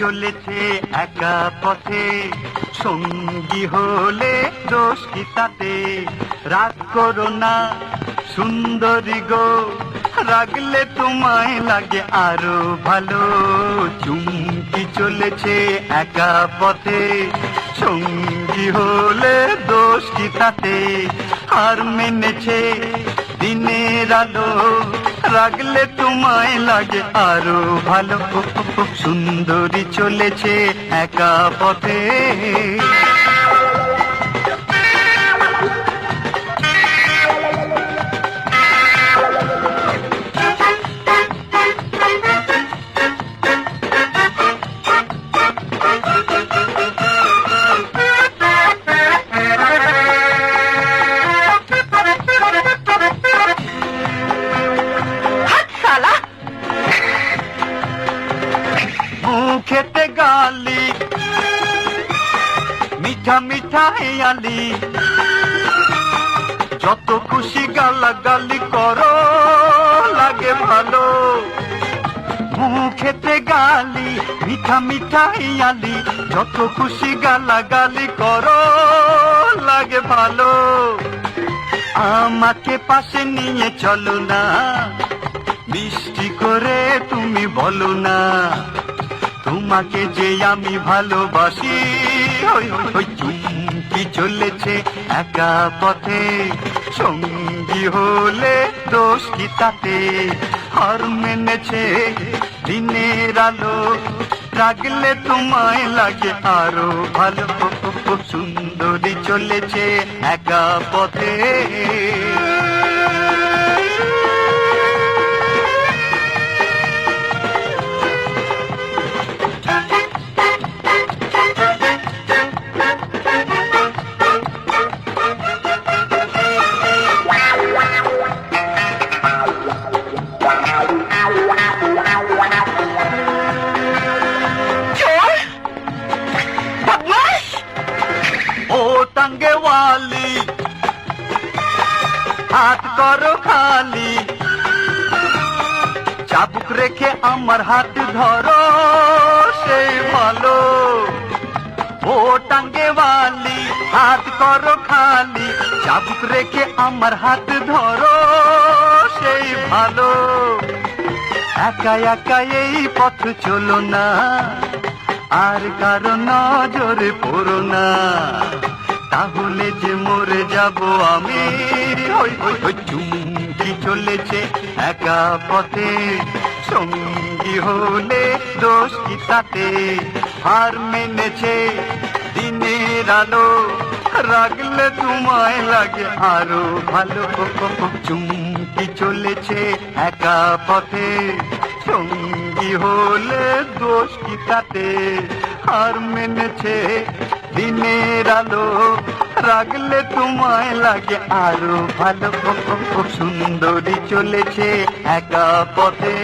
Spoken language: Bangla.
চলেছে একা পথে, সঙ্গী হলে দোষ কি তাতে? রাগ করো না সুন্দরী গো, রাগলে তোমায় লাগে আরো ভালো। চুমকি চলেছে একা পথে, সঙ্গী হলে দোষ কি তাতে? হার মেনেছে দিনের আলো, রাগলে তোমায় লাগে আরো ভালো। সুন্দরী চলেছে একা পথে। মুখেতে গালি মিঠা মিঠা হেয়ালি, যত খুশি গালাগালি করো লাগে ভালো। মুখেতে গালি মিঠা মিঠা হেয়ালি, যত খুশি গালাগালি করো লাগে ভালো। আমাকে পাশে নিয়ে চলো না, মিষ্টি করে তুমি বলো না, তোমাকে যে আমি ভালোবাসি। ওই চুমকি চলেছে একা পথে, সঙ্গী হলে দোষ কি তাতে? হার মেনেছে দিনের আলো, রাগলে তোমায় লাগে আরো ভালো। সুন্দরী চলেছে একা পথে। ও টাঙ্গে ওয়ালি, হাত করো খালি, চাবুক রেখে আমার হাত ধরো সেই ভালো। ও টাঙ্গে ওয়ালি, হাত করো খালি, চাবুক রেখে আমার হাত ধরো সেই ভালো। একা একা এই পথ চলো না, আর কারো নজরে পড়ো না, তাহলে যে মরে যাব আমি। ওই চুমকি চলেছে একা পথে, সঙ্গী হলে দোষ কি তাতে? হার মেনেছে দিনের আলো, রাগলে তোমায় লাগে আরো ভালো। চুমকি চলেছে একা পথে, সঙ্গী হলে দোষ কি তাতে? হার মেনেছে দিনের আলো, রাগলে তোমায় লাগে আরো ভালো। সুন্দরী চলেছে একা পথে।